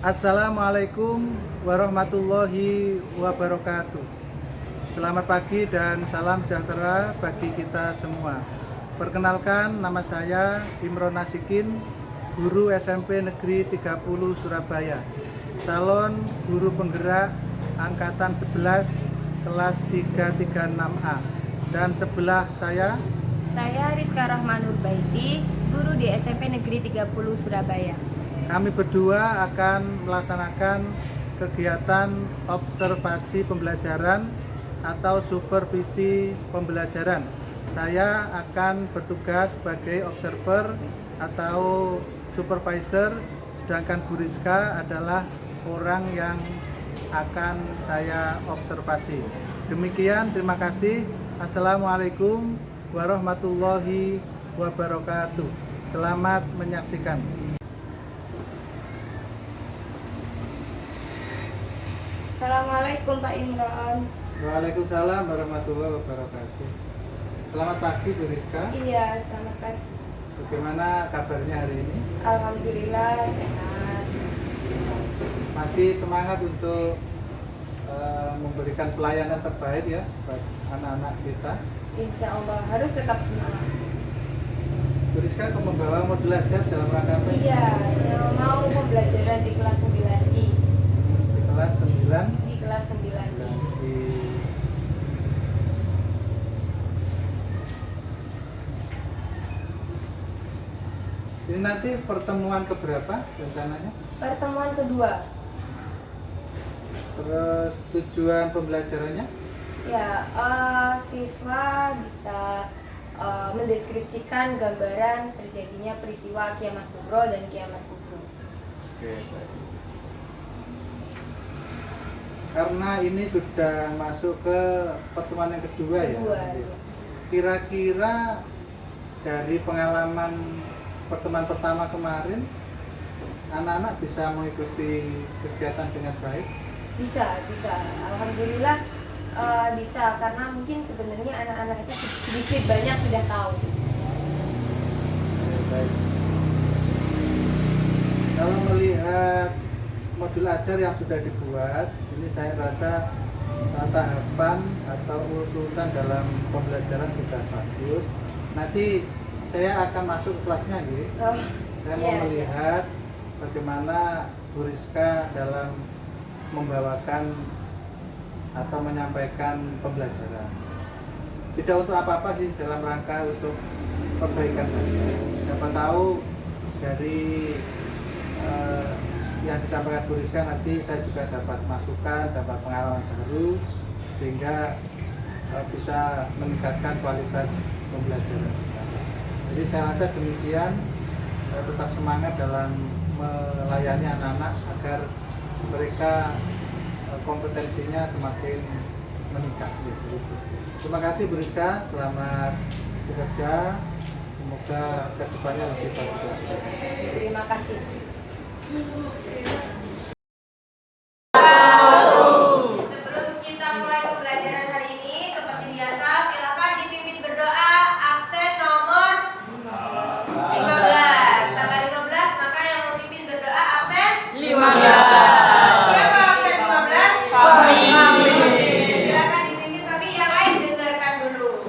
Assalamualaikum warahmatullahi wabarakatuh. Selamat pagi dan salam sejahtera bagi kita semua. Perkenalkan, nama saya Imron Nasikin, guru SMP Negeri 30 Surabaya, calon guru penggerak angkatan 11 kelas 336A. Dan sebelah saya Rizka Rahmanur Baiti, guru di SMP Negeri 30 Surabaya. Kami berdua akan melaksanakan kegiatan observasi pembelajaran atau supervisi pembelajaran. Saya akan bertugas sebagai observer atau supervisor, sedangkan Bu Rizka adalah orang yang akan saya observasi. Demikian, terima kasih. Assalamualaikum warahmatullahi wabarakatuh. Selamat menyaksikan. Assalamualaikum Pak Imron. Waalaikumsalam warahmatullahi wabarakatuh. Selamat pagi Bu Rizka. Iya, selamat pagi. Bagaimana kabarnya hari ini? Alhamdulillah sehat. Masih semangat untuk memberikan pelayanan terbaik ya buat anak-anak kita. Insya Allah harus tetap semangat. Bu Rizka akan membawa modul ajar dalam rangka apa? Iya, yang mau pembelajaran di kelas 9I. Di kelas 9. Di kelas 9I. Ini nanti pertemuan keberapa rencananya? Pertemuan kedua. Terus tujuan pembelajarannya? Ya, siswa bisa mendeskripsikan gambaran terjadinya peristiwa kiamat sughra dan kiamat kubra. Oke, baik. Karena ini sudah masuk ke pertemuan yang kedua ya. Kira-kira dari pengalaman pertemuan pertama kemarin, anak-anak bisa mengikuti kegiatan dengan baik? Bisa. Alhamdulillah bisa, karena mungkin sebenarnya anak-anak itu sedikit banyak sudah tahu. Baik. Kalau melihat modul ajar yang sudah dibuat, ini saya rasa tahapan atau urutan dalam pembelajaran sudah bagus. Nanti saya akan masuk ke kelasnya gitu. Saya mau melihat bagaimana Bu Rizka dalam membawakan atau menyampaikan pembelajaran. Tidak untuk apa-apa sih, dalam rangka untuk perbaikan saja. Siapa tahu dari yang disampaikan Bu Rizka nanti saya juga dapat masukan, dapat pengalaman baru, sehingga bisa meningkatkan kualitas pembelajaran. Jadi saya rasa demikian, tetap semangat dalam melayani anak-anak agar mereka kompetensinya semakin meningkat. Terima kasih Bu Rizka, selamat bekerja, semoga kedepannya lebih bagus. Terima kasih. Sebelum kita mulai pembelajaran hari ini, seperti biasa, silakan dipimpin berdoa absen nomor 15. Tanggal 15, maka yang memimpin berdoa absen 15. Siapa absen 15? Kami. Silakan dipimpin, tapi yang lain dengarkan dulu.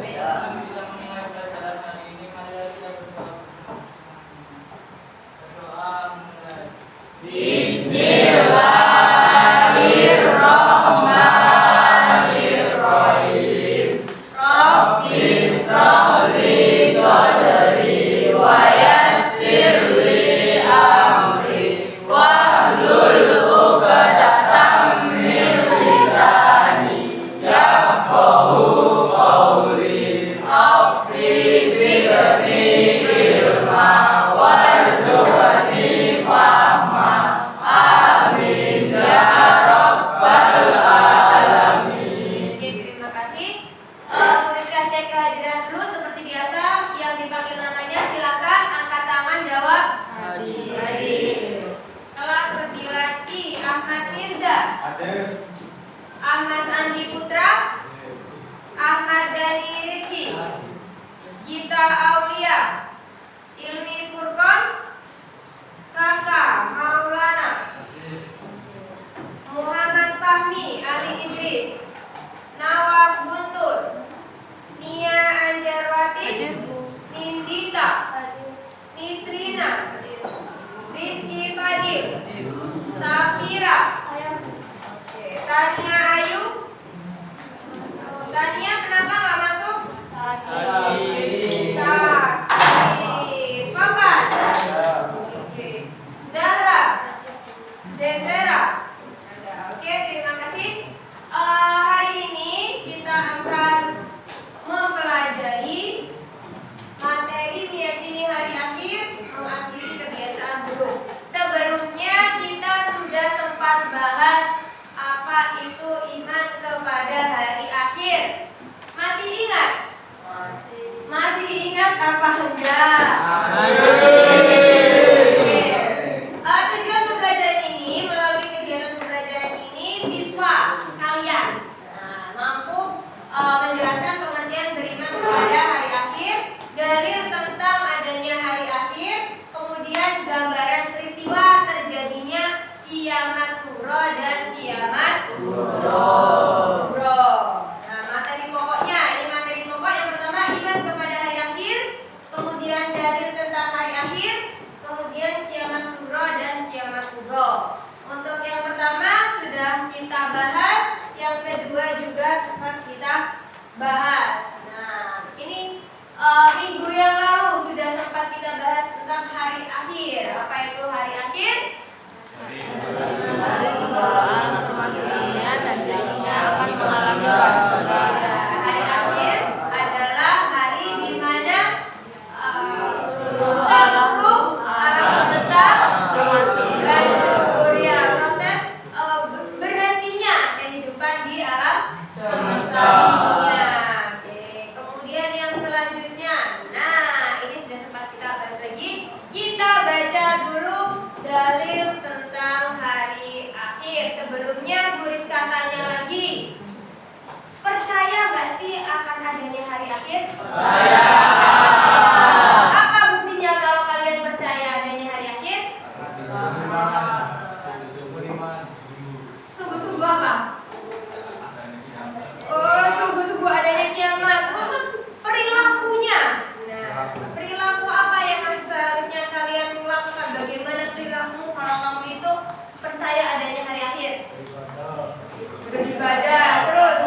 Bismillahirrahmanirrahim. Rabbi shrah li sadri wa yassir li amri wahlul 'uqdatam min lisani yafqahu qawli. Rabbi zidni ilma warzuqni fahma. Amin ya rabbal alamin. Oke, terima kasih. Bu Rizka cek kehadiran dulu seperti biasa. Yang dipanggil namanya silakan angkat tangan jawab. Hadir. Kelas 9I Ahmad Mirza. Hadir. Ahmad Andi Putra. Ahmad Dani Rizki. Gita Aulia. Ilmi Furqan. Kakak Maulana. Hakim. Safira. Oke, Tania Ayu. Tania kenapa nggak masuk? Sakit. Papan. Oke. Zahra. Zendera. Oke, terima kasih. Hari ini kita akan mempelajari materi meyakini hari akhir, mengakhiri kebiasaan buruk. Sebelumnya kita sudah sempat bahas apa itu iman kepada hari akhir. Masih ingat? Masih ingat apa enggak? Tujuan pembelajaran ini, melalui kegiatan pembelajaran ini, siswa kalian mampu menjelaskan pengertian beriman kepada hari akhir, dalil tentang adanya hari akhir, kemudian gambaran peristiwa terjadinya kiamat suro dan kiamat kubro. Nah, materi pokoknya, ini materi pokok yang pertama iman kepada hari akhir, kemudian dalil tentang hari akhir, kemudian kiamat suro dan kiamat kubro. Untuk yang pertama sudah kita bahas, yang kedua juga sempat kita bahas. Nah, ini minggu yang lalu sudah sempat kita bahas tentang hari akhir. Apa itu hari akhir? Termasuk dunia dan jenisnya akan mengalami kehancuran. Hari akhir adalah hari di mana seluruh alam semesta Termasuk hancur, ya, proses berhentinya kehidupan di alam semesta dunia. Oke, kemudian yang selanjutnya, nah ini sudah sempat kita bahas lagi. Kita baca dulu dalil tentang hari akhir. Sebelumnya Bu Rizka tanya lagi, percaya nggak sih akan adanya hari akhir? Percaya. Apa buktinya kalau kalian percaya adanya hari akhir? Sungguh-sungguh apa? Oh, sungguh-sungguh adanya kiamat. Terus perilakunya. Nah, perilaku apa yang seharusnya kalian lakukan? Bagaimana perilakumu kalau kamu itu percaya adanya hari akhir? Beribadah. Terus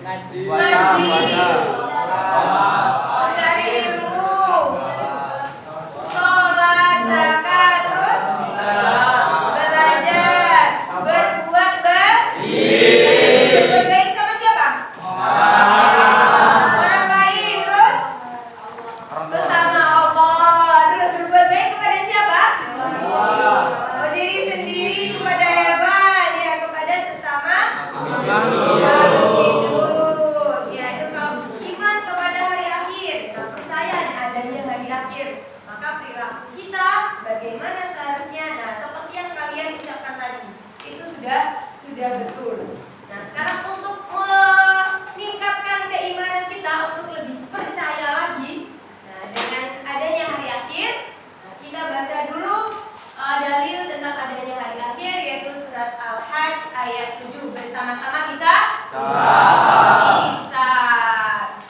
ngaji, mencari ilmu, sholat, zakat, terus belajar, berbuat baik. Berbuat baik sama siapa? Orang lain. Terus bersama Allah. Terus berbuat baik kepada siapa? Oh, diri sendiri, kepada hewan, ya, kepada sesama makhluk hidup. Ya, itu kalau iman kepada hari akhir. Nah, percaya adanya hari akhir, maka perilaku kita bagaimana seharusnya. Nah, seperti yang kalian ucapkan tadi, itu sudah betul. Nah, sekarang untuk meningkatkan keimanan kita, untuk lebih percaya lagi, nah, dengan adanya hari akhir, nah, kita baca dulu dalil tentang adanya hari akhir, yaitu surat Al-Hajj ayat 7. Bersama-sama bisa? Bisa.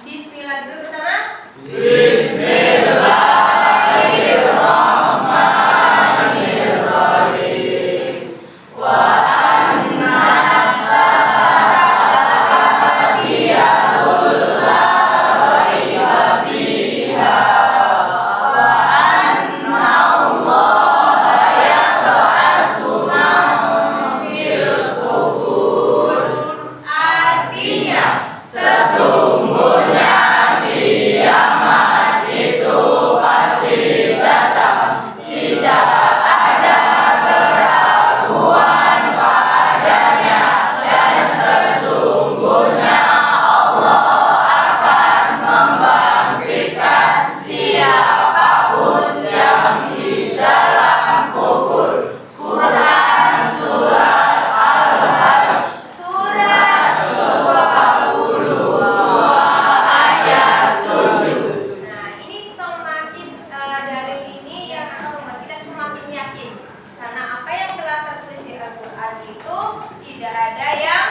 Bismillah dulu bersama. Artinya sesungguhnya kiamat itu pasti datang. Tidak ada keraguan padanya, dan sesungguhnya Allah akan membangkitkan siapapun yang di dalam kubur. Quran surat Al-Hajj surat 22 ayat 7. Nah, ini semakin dari ini yang akan membuat kita semakin yakin, karena apa yang telah tertulis di Al-Quran itu tidak ada yang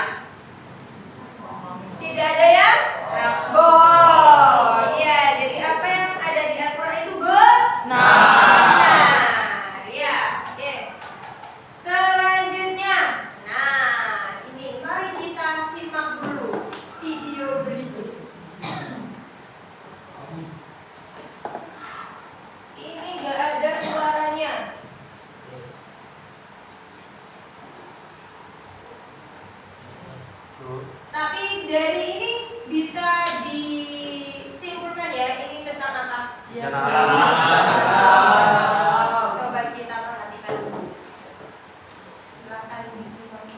bohong. Ya, jadi apa yang ada di Al-Quran itu benar. Ya, oke. dari ini bisa disimpulkan ya, ini tentang apa? Coba kita perhatikan dulu. Silakan disimak.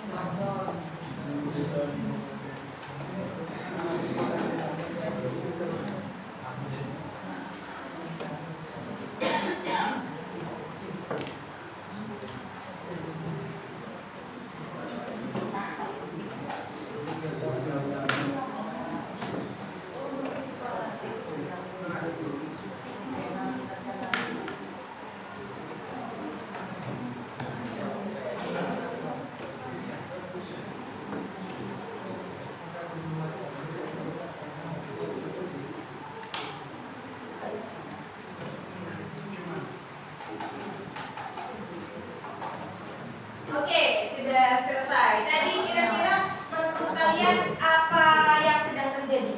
Oke, sudah selesai. Tadi kira-kira menurut kalian apa yang sedang terjadi?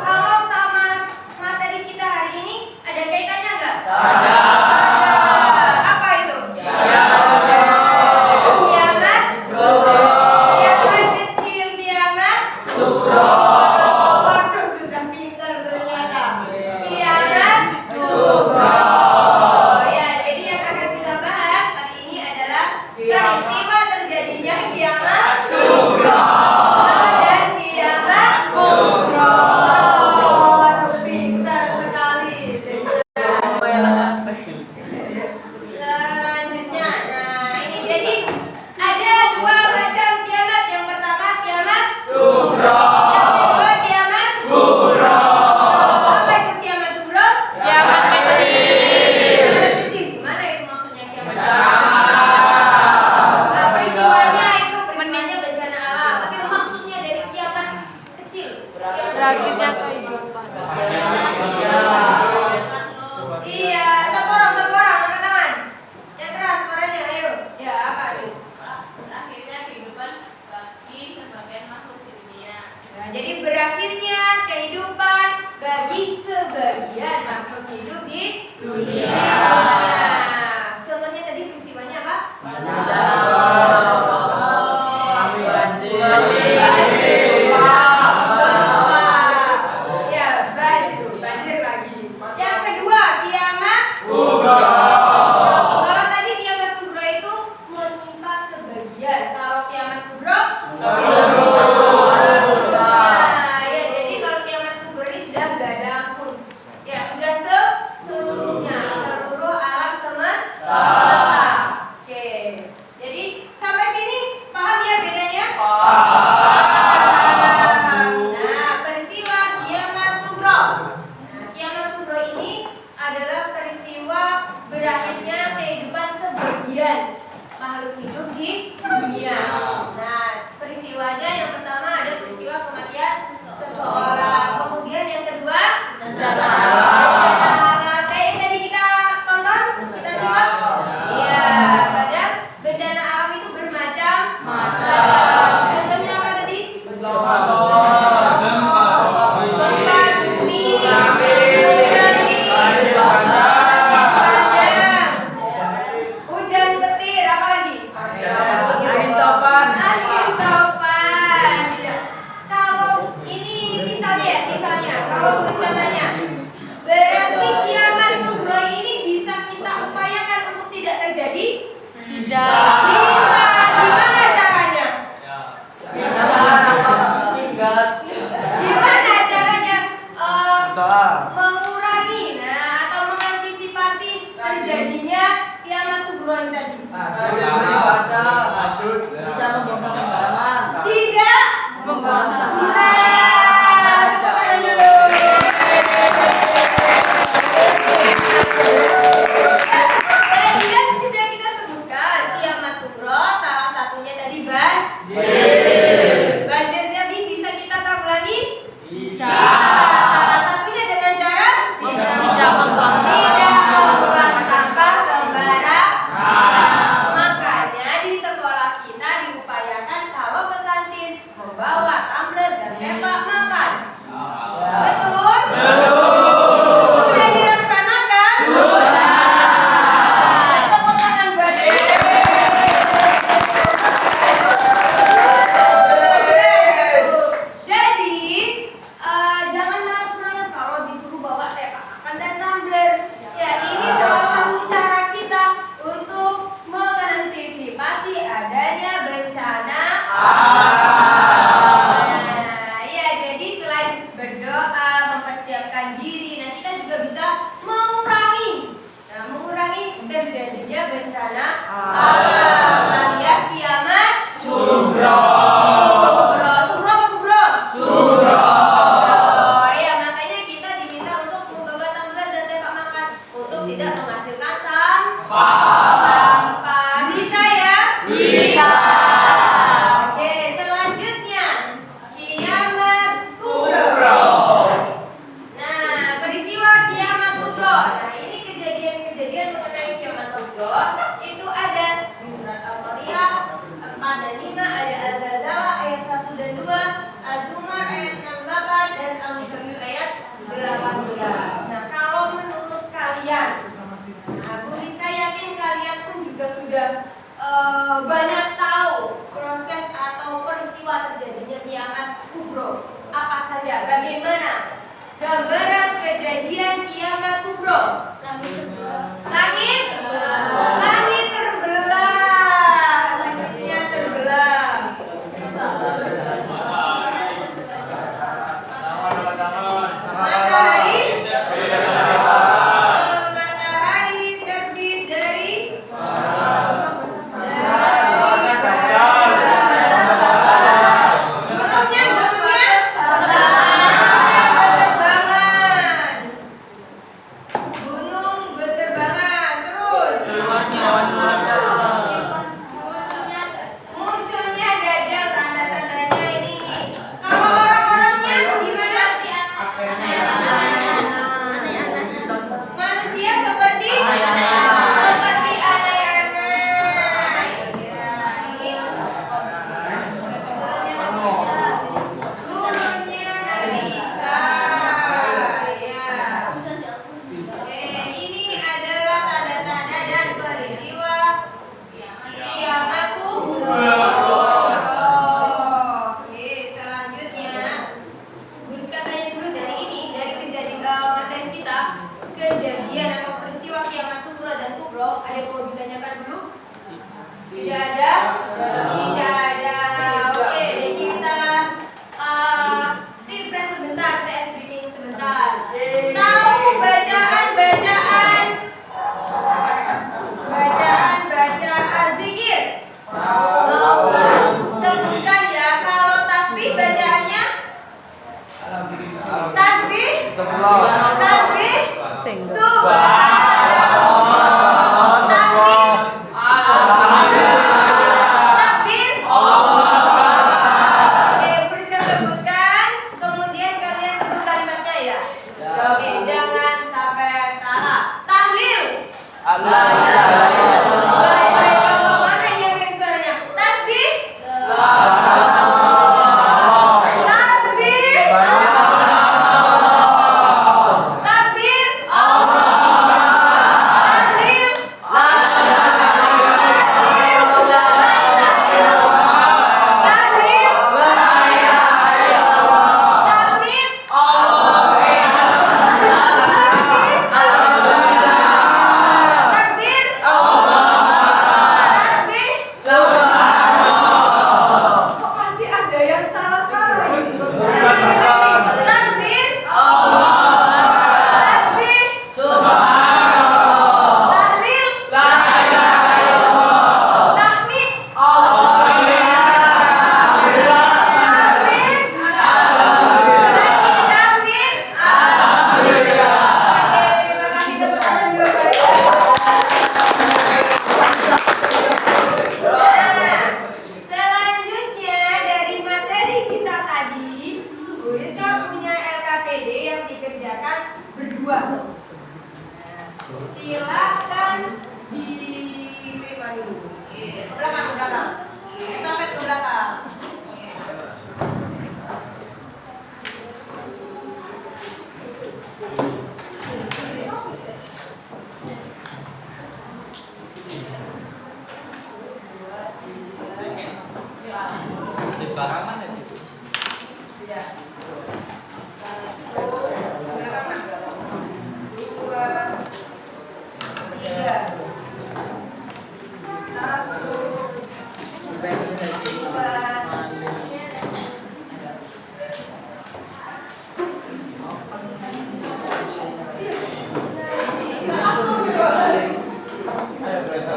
Kalau sama materi kita hari ini ada kaitannya nggak? Ada. Apa itu? Kiamat. Kiamat kecil, kiamat. Waduh, sudah pintar ternyata. Kiamat. Peristiwa terjadinya kiamat sughra dan kiamat kubra. Pintar sekali. Selanjutnya, nah ini jadi ada dua macam kiamat. Yang pertama kiamat sughra. Yang kedua kiamat kubra. Apa itu kiamat sughra? Kiamat kecil. Kiamat kecil. Gimana itu maksudnya kiamat kubra? Peristiwanya bencana alam, tapi maksudnya dari kiamat kecil. Berakhirnya kehidupan. Iya, satu orang, angkat tangan. Yang keras suaranya, ayo. Ya, apa itu? Berakhirnya kehidupan bagi sebagian makhluk di dunia. Nah, jadi berakhirnya kehidupan bagi sebagian makhluk hidup di dunia. Contohnya tadi peristiwanya apa? Banjir lagi. Yang kedua kiamat kubra. Kalau tadi kiamat kubra itu menimpa sebagian, kalau kiamat kubra nah, ya jadi kalau kiamat kubra ini sudah gak ada ampun. Ya sudah seluruhnya, seluruh alam semesta. Oke. Jadi sampai sini paham ya bedanya? Nah, peristiwa kiamat kubra. Nah, kiamat kubra ini adalah peristiwa berakhirnya kehidupan sebagian makhluk hidup di dunia. Nah, peristiwanya yang pertama ada peristiwa kematian seseorang. Kemudian yang kedua Bencana. kayak yang tadi kita tonton, kita simak. Iya, pada bencana alam itu bermacam-macam. Contohnya apa tadi? Gempa bumi, hujan petir, apa lagi? Angin topan. Angin topan. Kalau ini misalnya, kalau bercandanya, berarti kiamat kubra ini bisa kita upayakan untuk tidak terjadi? Tidak. Bisa. Gimana caranya? Gimana caranya mengurangi, atau mengantisipasi terjadinya kiamat kubra ini tadi? Tidak Membuang sampah. tepuk tangan dulu. Tadi kan sudah kita sebutkan kiamat kubra, salah satunya tadi banjir tadi bisa kita tanggulangi? Bisa. Salah satunya dengan cara Tidak membuang sampah. tidak membuang sampah sembarangan. Makanya di sekolah kita diupayakan terjadinya bencana alam alias kiamat Sugro. Sugro apa kubro? Sugro. Oh ya, makanya kita diminta untuk membawa tumbler dan tempat makan untuk tidak menghasilkan sampah. Bisa ya? Bisa. Oke, selanjutnya kiamat kubro. Nah, peristiwa kiamat kubro. Nah, ini kejadian-kejadian mengenai kiamat kubro itu ada di surat Al-Qaryah 4 dan 5, ada Al-Zalzalah ayat 1 dan 2, Az-Zumar ayat 68 dan Al-Muzammil ayat 18. Nah, kalau menurut kalian, nah, Bu Rizka yakin kalian pun juga sudah banyak tahu proses atau peristiwa terjadinya kiamat kubro. Apa saja? Bagaimana gambaran kejadian kiamat kubro? Langit terbelah. Langitnya terbelah. Matahari terbit dari gunung berterbangan. Terus munculnya dajjal, tanda-tandanya ini. Kalau orang-orangnya gimana? Manusia seperti anak-anak. Turunnya Nabi Isa. Ya. Ini adalah tanda-tanda dan peristiwa kiamat kubro. Oke, selanjutnya Gus katanya dulu dari ini, dari kejadian materi kita, kejadian atau peristiwa kiamat kubro dan kubro. Ada yang perlu ditanyakan dulu? Tidak ada? Tidak ada. Oke, kita refresh sebentar, tes reading sebentar. Tahu bacaan zikir? Tahu. Sebutkan ya, kalau tasbih bacaannya? Tasbih? Tasbih? Subhanallah. Takbir? Takbir? Oke, Rizka sebutkan, kemudian kalian sebut kalimatnya ya. Oke, jangan sampai salah. Tahlil. Baik, kalau mana yang suaranya? Tasbih? Tasbih? Takbir? Tahlil? Selanjutnya dari materi kita tadi, Bu Rizka punya LKPD yang dikerjakan berdua. Silakan diterima dulu. Ke belakang. Sampai ke belakang. Oke,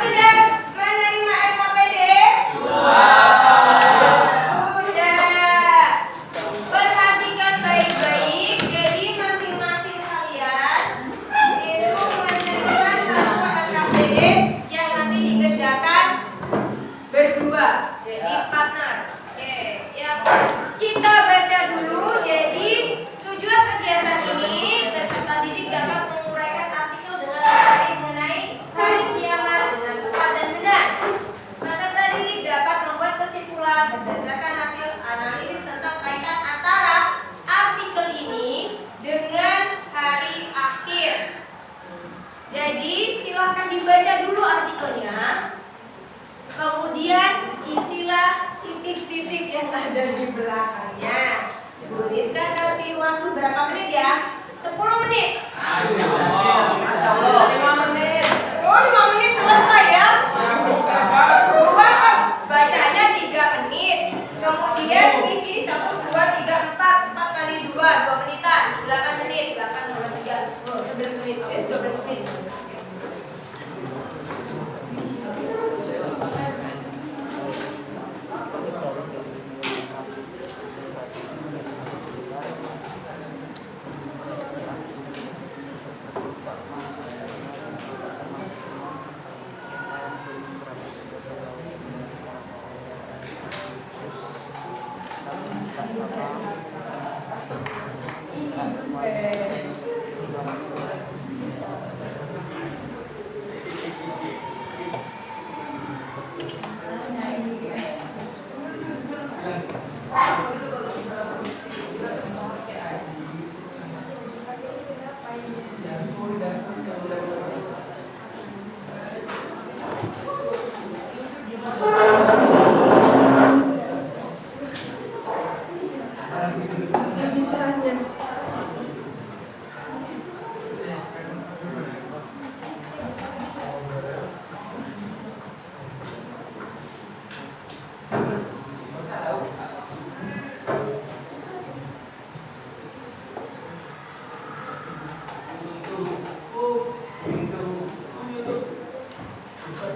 sudah menerima SKPD? Sudah. Perhatikan baik-baik. Jadi masing-masing kalian itu menerima satu SKPD yang nanti dikerjakan berdua. Jadi partner. Oke, ya. Kita baca dulu. Jadi tujuan kegiatan ini peserta didik dapat menguraikan artikel dengan materi mengenai hari kiamat dengan tepat dan benar. Peserta didik dapat membuat kesimpulan berdasarkan hasil analisis tentang kaitan antara artikel ini dengan hari akhir. Jadi silahkan dibaca dulu artikelnya. Kemudian isilah titik-titik yang ada di belakangnya. Bu Rizka kasih waktu berapa menit ya? 10 menit. 5 menit. Oh, 5 menit selesai ya? Bukan, bacanya 3 menit. Kemudian di sini 1, 2, 3, 4 kali 2 menitan. 8 menit. 8 tambah 3. Oh, 11 menit. 12 menit.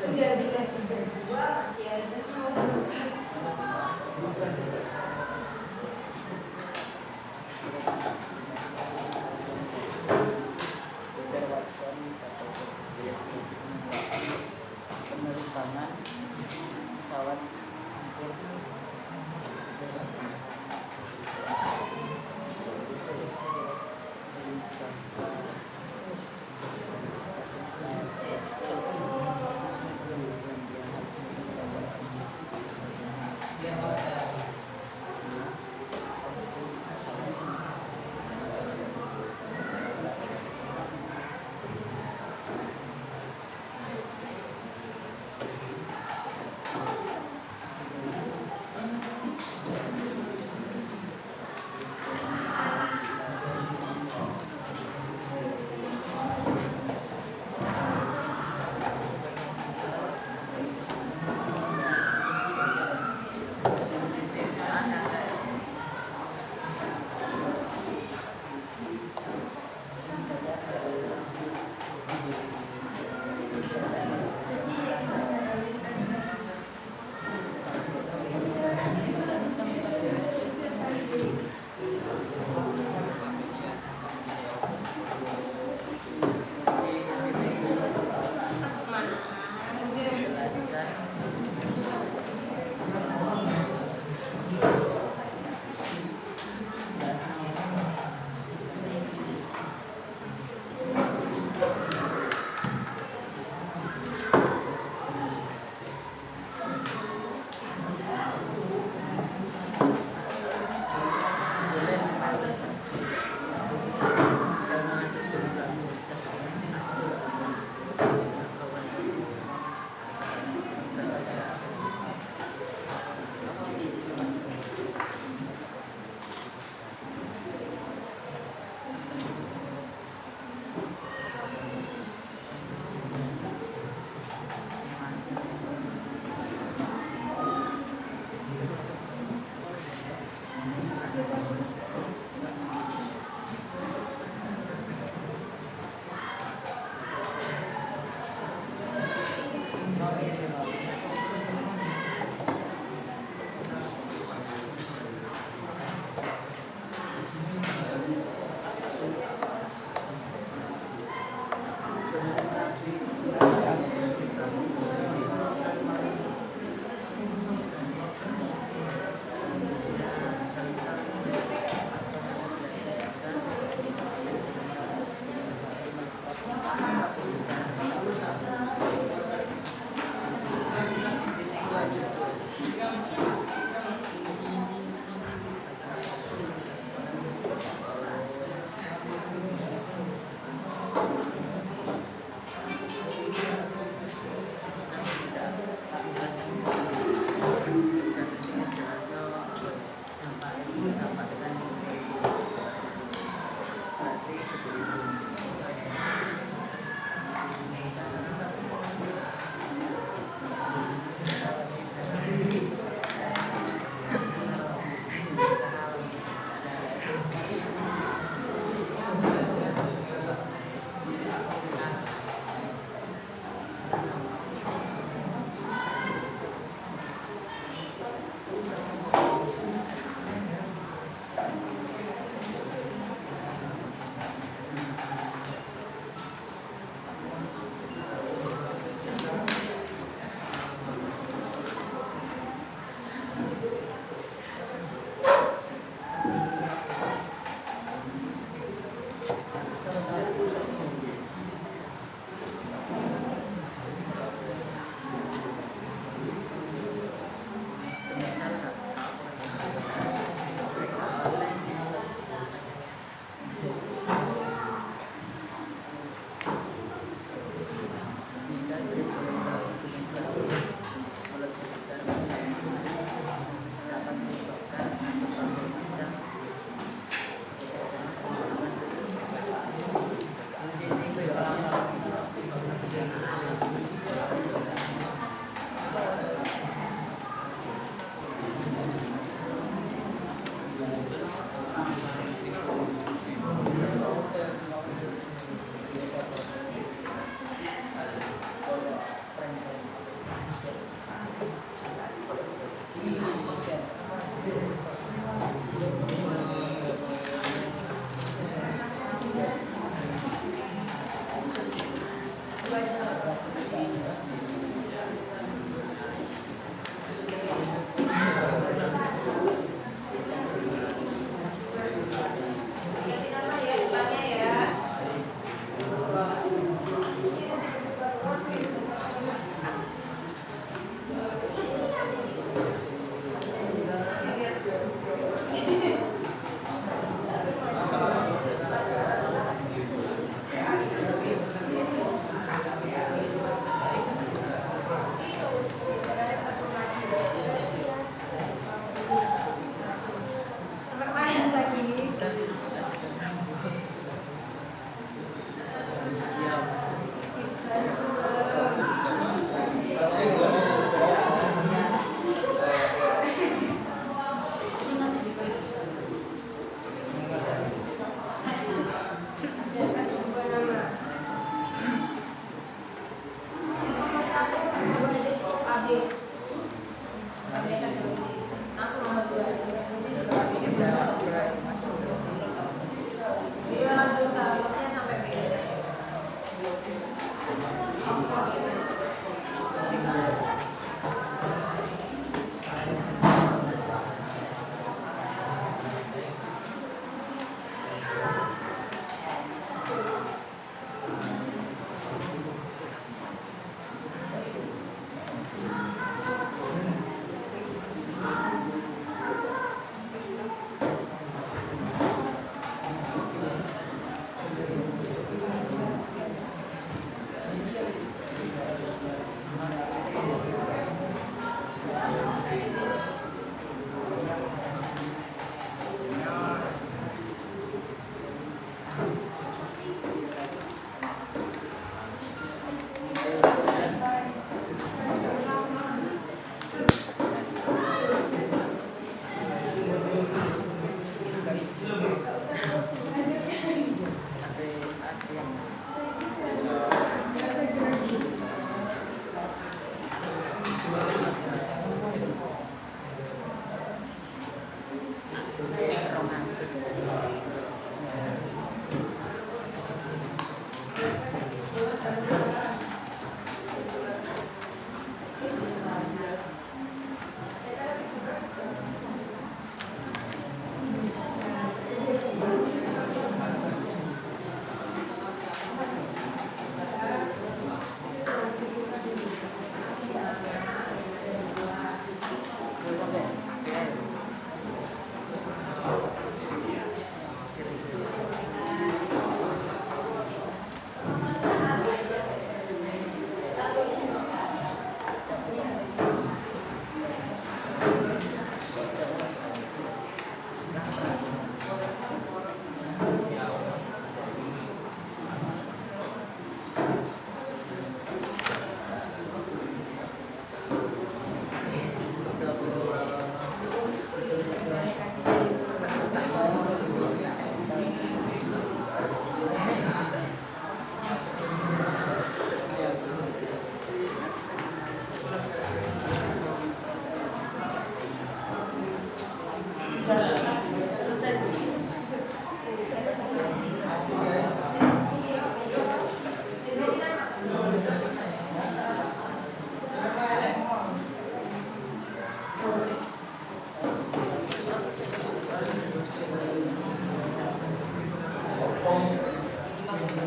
Sudah dikasih berdua, masih ada dulu.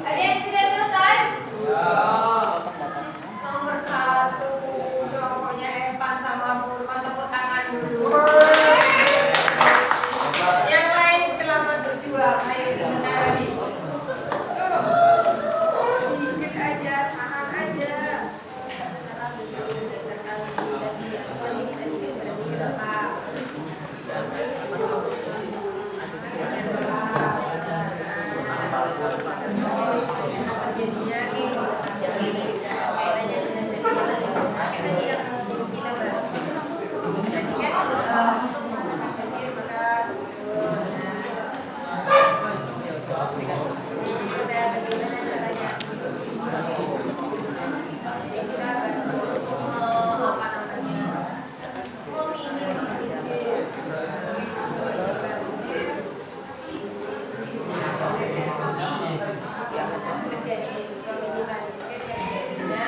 Ada yang sudah selesai? Nomor 1 kelompoknya Evan sama Purman, tepuk tangan dulu. Yang lain selamat berjuang. Ayo dimenangani. Sedikit aja, saran aja. Jadinya nih, kaitannya dengan tadi yang kita bahas. Jadi kan untuk mengatasi banjir maka udah bagaimana caranya? Jadi kita apa namanya meminimalisir yang terjadi, meminimalisir terjadinya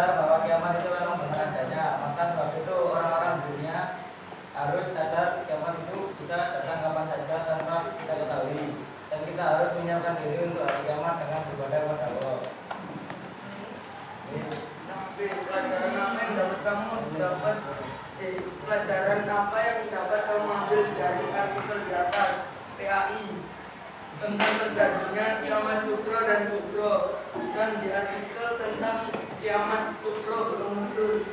dasar bahwa kiamat itu memang benar adanya. Maka sebab itu orang-orang dunia harus sadar kiamat itu bisa datang kapan saja tanpa kita ketahui. Dan kita harus menyiapkan diri untuk hari kiamat dengan beribadah kepada Allah. Sampai pelajaran apa yang dapat kamu dapat pelajaran apa yang dapat kamu ambil dari artikel di atas PAI tentang terjadinya kiamat sukro dan kubro, dan di artikel tentang kiamat sukro belum lulus.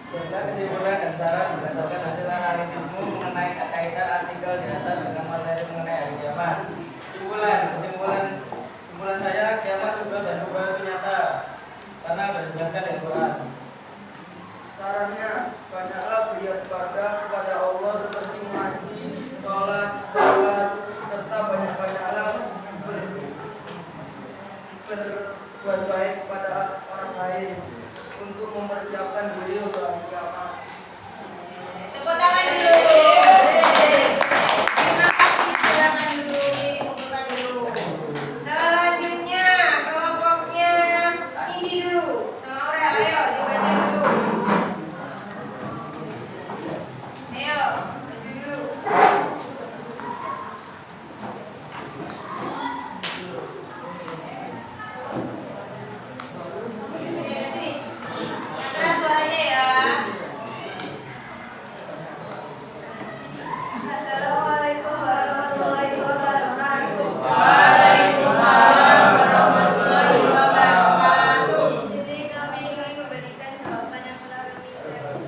Tentang kesimpulan dan saran berdasarkan hasil analisismu mengenai kaitan artikel di atas dengan materi mengenai hari kiamat. Kesimpulan saya, kiamat sukro dan kubro itu nyata karena dijelaskan di Al-Quran. Sarannya, banyaklah beribadah kepada Allah seperti mengaji, sholat, zakat, serta banyak-banyaklah berbuat baik kepada orang lain untuk mempersiapkan diri untuk hari kiamat. Tepuk tangan dulu. Terima kasih. Silakan dulu, dikumpulkan dulu. Selanjutnya kelompoknya ini dulu. Sama Aurel, ayo dibaca dulu. Ayo, maju dulu. Sini. Yang keras suaranya ya. Assalamualaikum warahmatullahi wabarakatuh. Waalaikumsalam warahmatullahi wabarakatuh. Di sini kami ingin memberikan jawaban yang telah kami cari.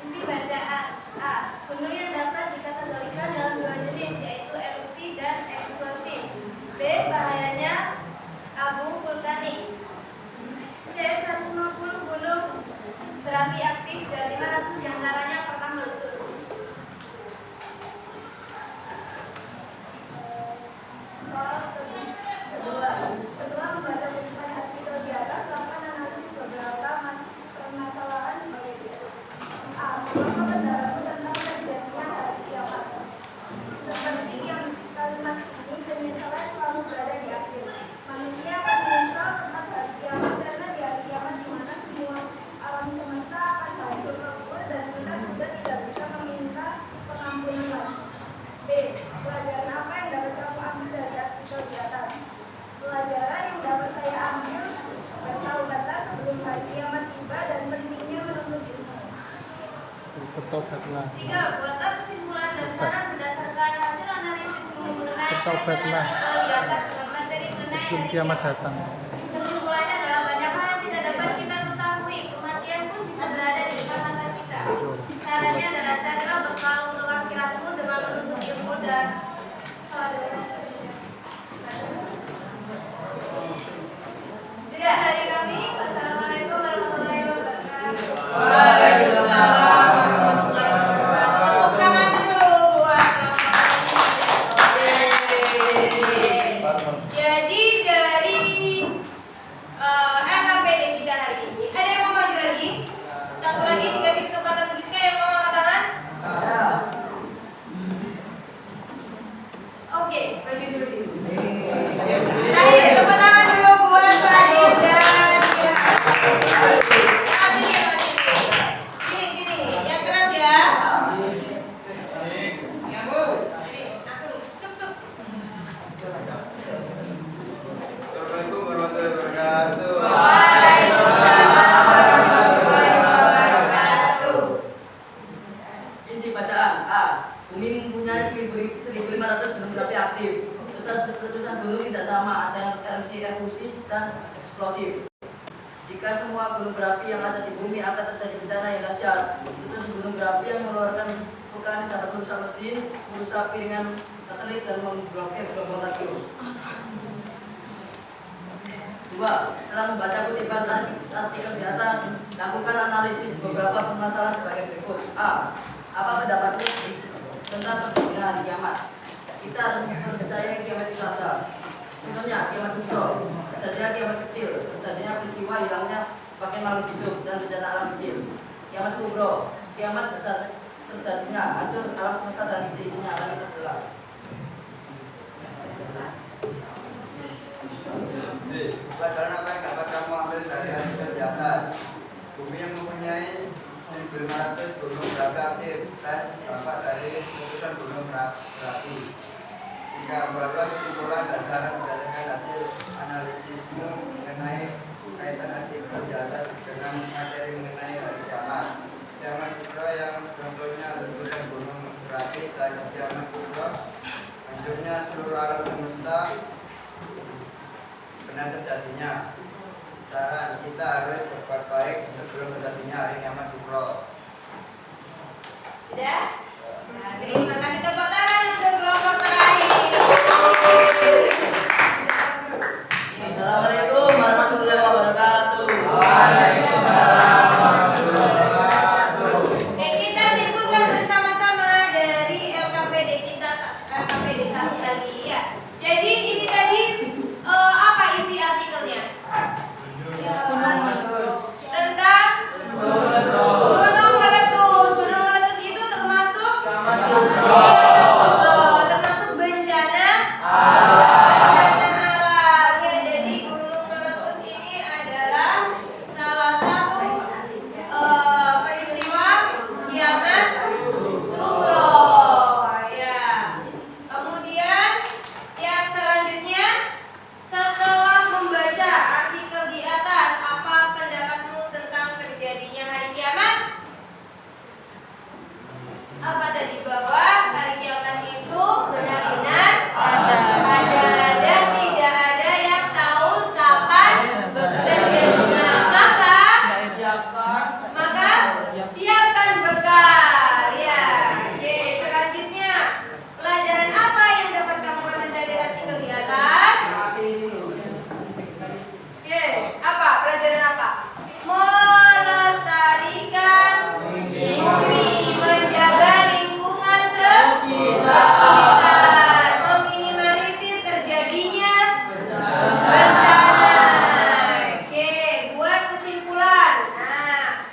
Inti bacaan A. Gunung yang dapat dikategorikan dalam dua jenis, yaitu erupsi dan eksplosif. B. Bahayanya abu vulkanik. C. 150 gunung berapi aktif dan 500 diantaranya pernah meletus. Soal kedua, setelah membaca putusan artikel di atas, lakukan analisis beberapa permasalahan sebagai berikut. A. Mengapa pendalaman tentang terjadinya hari kiamat? Seperti yang kalimat ini, penyesalan selalu berada di akhir. Manusia akan menyesal tentang hari kiamat karena di hari kiamat di mana semua alam semesta akan hancur lebur dan kita sudah tidak bisa meminta pengampunan lagi. B. Pelajaran apa yang dapat kamu ambil dari artikel di atas? Pelajaran yang dapat saya ambil, bertaubatlah sebelum hari kiamat tiba dan pentingnya menuntut ilmu. Bertobatlah. 3. Buatlah kesimpulan dan saran berdasarkan hasil analisismu mengenai Bertobatlah. artikel di atas dengan materi mengenai Sebelum hari kiamat kiamat. datang. Kesimpulannya adalah banyak hal yang tidak dapat kita ketahui. Kematian pun bisa berada di depan mata kita. Sarannya adalah carilah bekal untuk akhiratmu dengan menuntut ilmu dan Sekian dari kami. Wassalamualaikum warahmatullahi wabarakatuh. Waalaikumsalam warahmatullahi wabarakatuh. Tepuk tangan dulu buat Jadi dari LKPD kita hari ini, ada yang mau maju lagi? Satu lagi dikasih kesempatan Rizka yang mau angkat tangan? Oke, maju dulu. Ayo tepuk tangan dulu buat Pak Adit dan Sini, yang keras ya. Sini, langsung, sup. Assalamualaikum warahmatullahi wabarakatuh. Waalaikumsalam warahmatullahi wabarakatuh. Inti bacaan A. Bumi mempunyai 1.500 gunung berapi aktif. Letusan gunung tidak sama, ada yang erupsi efusif dan eksplosif. Jika semua gunung berapi yang ada di bumi akan terjadi bencana yang dahsyat. Letusan gunung berapi yang mengeluarkan vulkanik dapat merusak mesin, merusak piringan satelit dan memblokir gelombang radio. 2. Setelah membaca kutipan artikel di atas, lakukan analisis beberapa permasalahan sebagai berikut. A. Apa pendapatmu tentang terjadinya hari kiamat? Kita harus percaya kiamat itu ada. Contohnya kiamat sukro, terjadinya kiamat kecil, terjadinya peristiwa hilangnya pakai makhluk hidup dan bencana alam kecil. Kiamat kubro, kiamat besar, terjadinya hancur alam semesta dan isi-isinya akan terbelah. Pelajaran apa yang dapat kamu ambil dari artikel di atas? Bumi yang mempunyai 1.500 gunung berapi aktif dan dampak dari letusan gunung berapi. Jika buatlah kesimpulan dasar berdasarkan hasil analisismu mengenai kaitan artikel di atas dengan materi mengenai hari kiamat. Kiamat kubra yang contohnya letusan gunung berapi dan kiamat kubra hancurnya seluruh alam semesta benar terjadinya. Saran kita harus berbuat baik sebelum terjadinya hari kiamat kubra. Sudah? Nah, terima kasih tepuk tangan untuk kelompok terakhir. Assalamualaikum warahmatullahi wabarakatuh. Waalaikumsalam warahmatullahi wabarakatuh. Dan kita simpulkan bersama-sama dari LKPD kita, LKPD 1 tadi ya. Jadi ini tadi apa isi artikelnya? Tentang gunung meletus. Gunung meletus itu termasuk termasuk bencana alam. Ya, jadi gunung meletus ini adalah salah satu peristiwa kiamat kubra. Ya. Kemudian yang selanjutnya, setelah membaca artikel di atas, apa pendapatmu tentang terjadinya hari kiamat? Apa tadi? Bahwa hari kiamat itu benar-benar ada dan tidak ada yang tahu kapan terjadinya. Maka siapkan bekal. Ya. Oke, selanjutnya pelajaran apa yang dapat kamu ambil dari artikel di atas? Oke, apa? Pelajaran apa? Melestarikan bumi, menjaga lingkungan sekitar, meminimalisir terjadinya bencana. Oke, buat kesimpulan. Nah,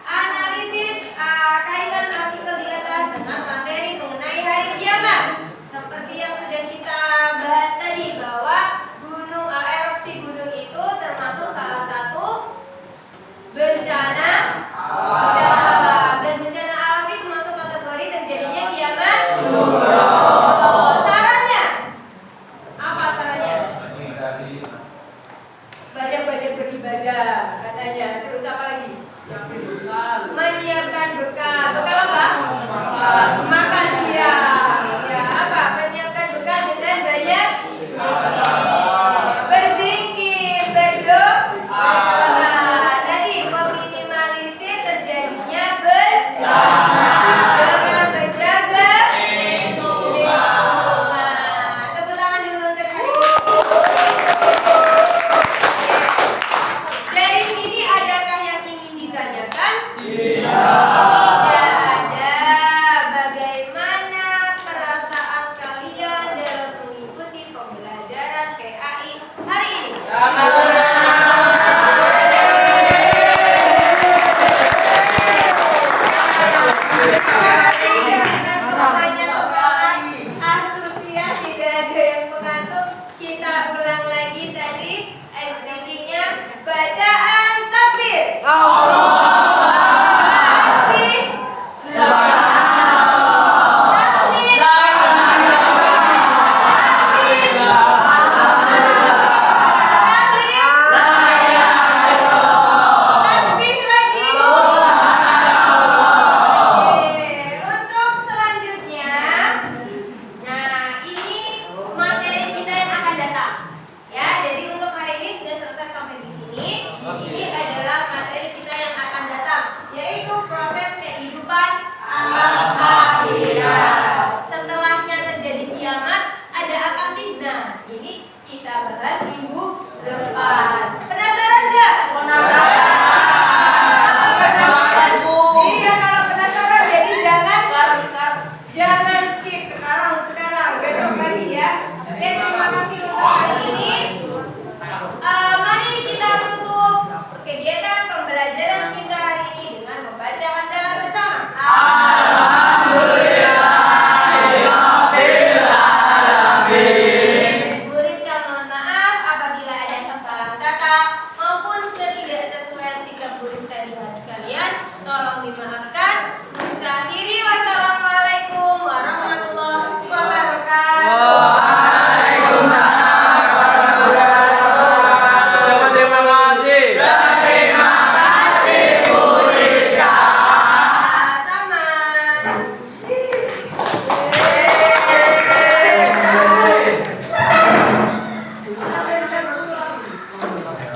analisis kaitan artikel di atas dengan materi mengenai hari kiamat. Seperti yang sudah kita bahas tadi, bahwa gunung erupsi gunung itu termasuk salah satu bencana alam, dan bencana alam itu masuk kategori terjadinya kiamat. Sarannya apa? Sarannya banyak-banyak beribadah katanya. Terus apa lagi? Menyiapkan bekal. Bekal apa? Makan siang. Ya, apa? Menyiapkan bekal dengan banyak berzikir, berdoa. Tadi meminimalisir terjadinya bencana dengan menjaga lingkungan. Tepuk tangan dulu untuk hari ini. Dari sini adakah yang ingin ditanyakan? Tidak ada. Bagaimana perasaan kalian dalam mengikuti pembelajaran PAI hari ini? Terima kasih karena semuanya semangat, antusias, tidak ada yang mengantuk. Kita ulang lagi tadi readingnya, bacaan takbir. Takbir. Takbir. Tasbih lagi. Untuk selanjutnya, nah ini materi kita yang akan datang. Ya, jadi untuk hari ini sudah selesai sampai di sini. Ini adalah materi kita yang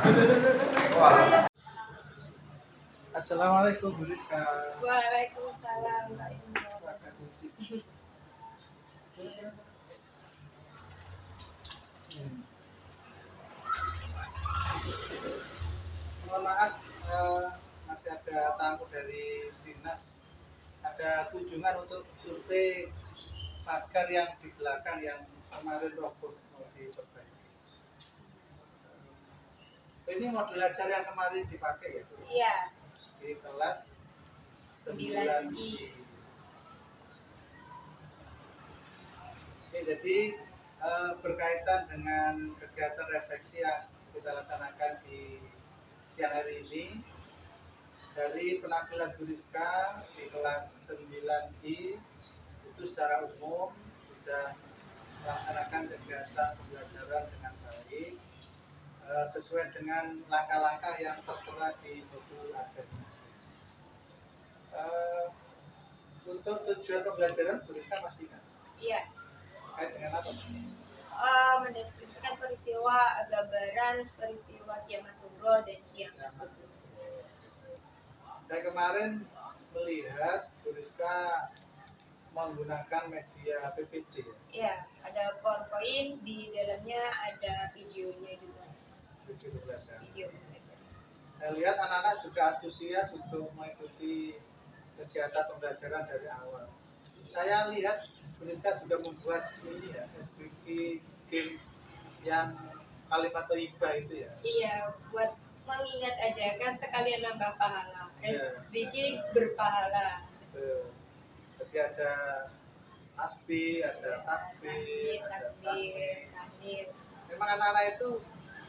Wah. Assalamualaikum Bu Rizka. Waalaikumsalam warahmatullahi wabarakatuh. Mohon maaf, masih ada tamu dari dinas. Ada kunjungan untuk survei pagar yang di belakang yang kemarin roboh mau diperbaiki. Ini modul ajar yang kemarin dipakai ya? Iya, Di kelas 9I. 9I. Oke, jadi berkaitan dengan kegiatan refleksi yang kita laksanakan di siang hari ini, dari penampilan Bu Rizka di kelas 9I itu secara umum sudah melaksanakan kegiatan pembelajaran dengan baik sesuai dengan langkah-langkah yang tertera di modul ajar. Untuk tujuan pembelajaran Bu Rizka masih ingat? Iya. Terkait dengan apa? Mendeskripsikan peristiwa gambaran peristiwa kiamat sughra dan kiamat kubra. Saya kemarin melihat Bu Rizka menggunakan media PPT. Iya, ada PowerPoint, di dalamnya ada videonya juga. Video belajar. Video belajar. Saya lihat anak-anak juga antusias untuk mengikuti kegiatan pembelajaran dari awal. Saya lihat Bu Rizka juga membuat ini ya, SPP game yang kalimat thayyibah itu ya. Iya, buat mengingat aja kan sekalian nambah pahala. Iya. SBG berpahala. Jadi ada tasbih, ada takbir, ada Takbir, tahmid. tahmid. Memang anak-anak itu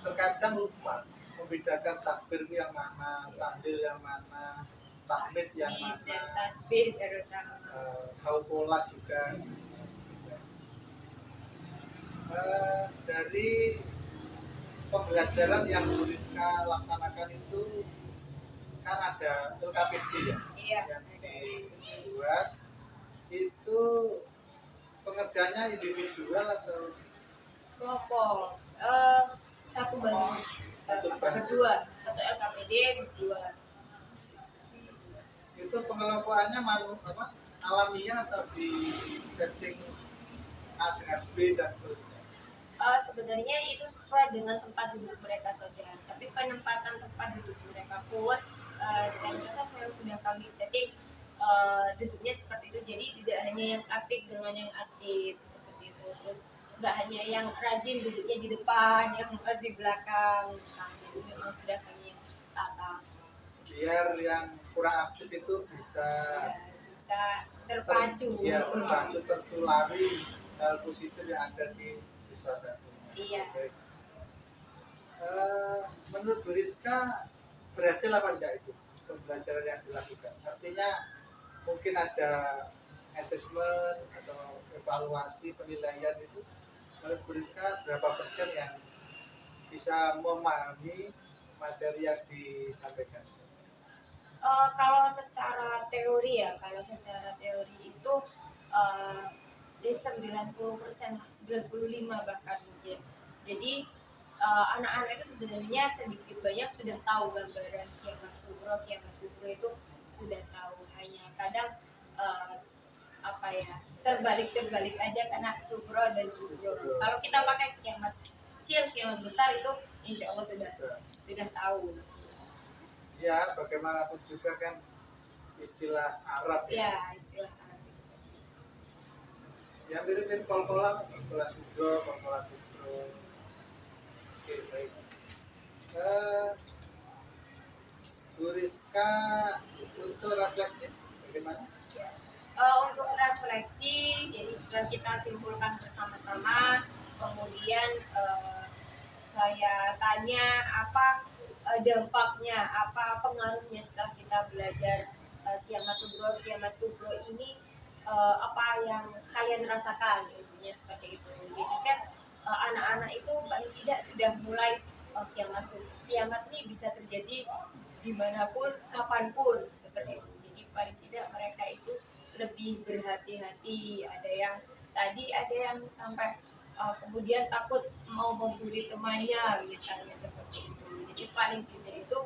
terkadang lupa membedakan takbir yang mana, tahlil yang mana, tahmid yang Tahmid dan mana, tasbih terutama. hauqolat juga. Dari pembelajaran yang Bu Rizka laksanakan itu kan ada LKPD ya, Iya. yang dibuat itu pengerjaannya individual atau Kelompok satu banding berdua, satu LKPD berdua. itu pengelompokannya alamiah atau di setting A dengan B dan seterusnya. Sebenarnya itu sesuai dengan tempat duduk mereka saja. Tapi penempatan tempat duduk mereka pun dengan biasa memang sudah kami setting duduknya seperti itu. Jadi tidak hanya yang aktif dengan yang aktif seperti itu. Terus nggak hanya yang rajin duduknya di depan, yang di belakang. Nah, itu memang sudah kami tata. Biar yang kurang aktif itu bisa Bisa terpacu. terpacu tertulari hal positif yang ada di siswa satu. Iya. Baik. Menurut Bu Rizka berhasil apa enggak itu pembelajaran yang dilakukan? Artinya mungkin ada assessment atau evaluasi penilaian itu. Menurut Bu Rizka berapa persen yang bisa memahami materi yang disampaikan? Kalau secara teori ya, itu di 90%, 95 bahkan mungkin. Jadi anak-anak itu sebenarnya sedikit banyak sudah tahu gambaran kiamat sughra, kiamat kubra itu sudah tahu. Hanya kadang terbalik aja karena sughra dan kubra. Kalau kita pakai kiamat kecil, kiamat besar itu insya Allah sudah tahu. Ya, bagaimanapun juga kan istilah Arab Ya, ya. istilah Arab. Yang mirip-mirip kol-kolan, kol-kolan sudro, kol-kolan kubro. Oke, baik. Bu Rizka untuk refleksi bagaimana? Untuk refleksi, jadi setelah kita simpulkan bersama-sama, kemudian saya tanya apa dampaknya, apa pengaruhnya setelah kita belajar kiamat sughra, kiamat kubra ini, apa yang kalian rasakan, intinya seperti itu. Jadi kan anak-anak itu paling tidak sudah mulai kiamat ini bisa terjadi dimanapun, kapanpun seperti itu. Jadi paling tidak mereka itu lebih berhati-hati. Ada yang sampai kemudian takut mau membuli temannya misalnya seperti itu. Jadi paling tidak itu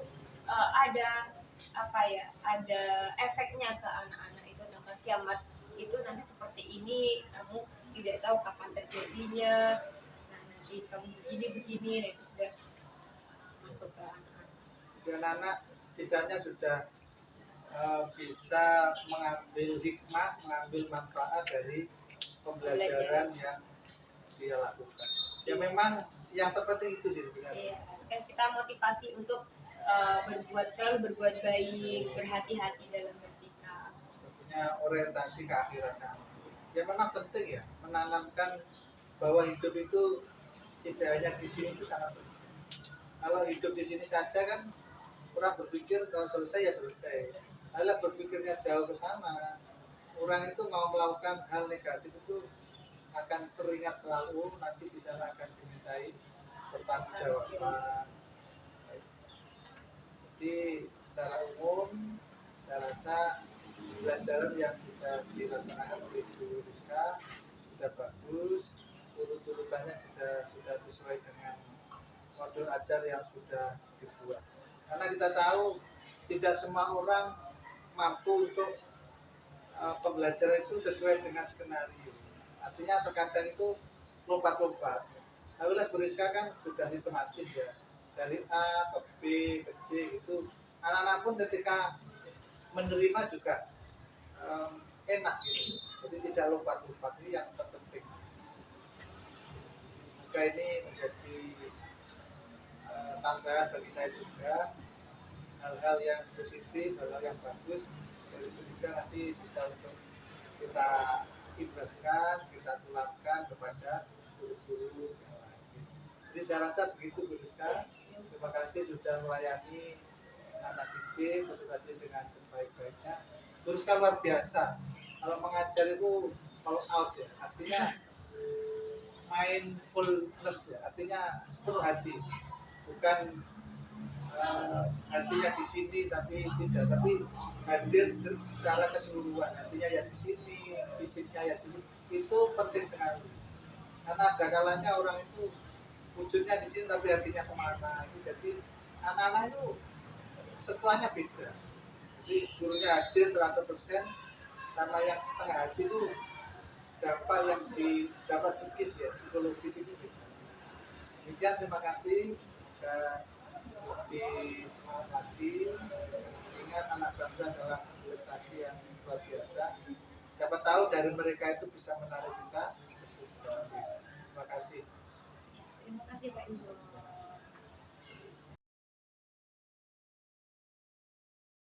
ada apa ya, ada efeknya ke anak-anak itu tentang kiamat itu nanti seperti ini, kamu tidak tahu kapan terjadinya, nah nanti kamu begini, nah itu sudah masuk ke anak-anak. Dan anak setidaknya sudah bisa mengambil hikmah, mengambil manfaat dari pembelajaran yang dia lakukan. Ya memang yang terpenting itu sih sebenarnya. Iya, kan kita motivasi untuk selalu berbuat baik, berhati-hati dalam bersikap. Punya orientasi ke akhirat sana. Ya memang penting ya menanamkan bahwa hidup itu tidak hanya di sini itu sangat penting. Kalau hidup di sini saja kan orang berpikir kalau selesai ya selesai. Kalau berpikirnya jauh ke sana, orang itu mau melakukan hal negatif itu akan teringat selalu, nanti di sana akan dimintai pertanggungjawaban. Jadi secara umum saya rasa pembelajaran yang sudah dilaksanakan oleh Ibu Rizka sudah bagus, urut-urutannya sudah sesuai dengan modul ajar yang sudah dibuat. Karena kita tahu tidak semua orang mampu untuk pembelajaran itu sesuai dengan skenario. Artinya terkadang itu lompat-lompat. Tapi Bu Rizka kan sudah sistematis ya, dari A ke B ke C itu. Anak-anak pun ketika menerima juga enak gitu. Jadi tidak lompat-lompat, ini yang terpenting. Semoga ini menjadi tambahan bagi saya juga, hal-hal yang positif, hal-hal yang bagus dari Bu Rizka nanti bisa untuk kita ibraskan, kita tularkan kepada guru-guru yang lain. Jadi saya rasa begitu Bu Rizka. Terima kasih sudah melayani anak didik peserta didik dengan sebaik-baiknya. Bu Rizka luar biasa. Kalau mengajar itu all out ya, artinya mindfulness ya, artinya sepenuh hati. Bukan hatinya di sini tapi hadir secara keseluruhan, artinya ya di sini, fisiknya ya di sini. Itu penting sekali. Karena ada kalanya orang itu wujudnya di sini tapi hatinya kemana. Jadi anak-anak itu setelahnya beda. Jadi gurunya hadir 100%, sama yang setengah hati itu dapat psikis ya, psikologis itu beda. Demikian, terima kasih sudah disemangati. Ingat anak bangsa adalah prestasi yang luar biasa. Siapa tahu dari mereka itu bisa menarik kita ke surga. Terima kasih. Terima kasih Pak Ibu.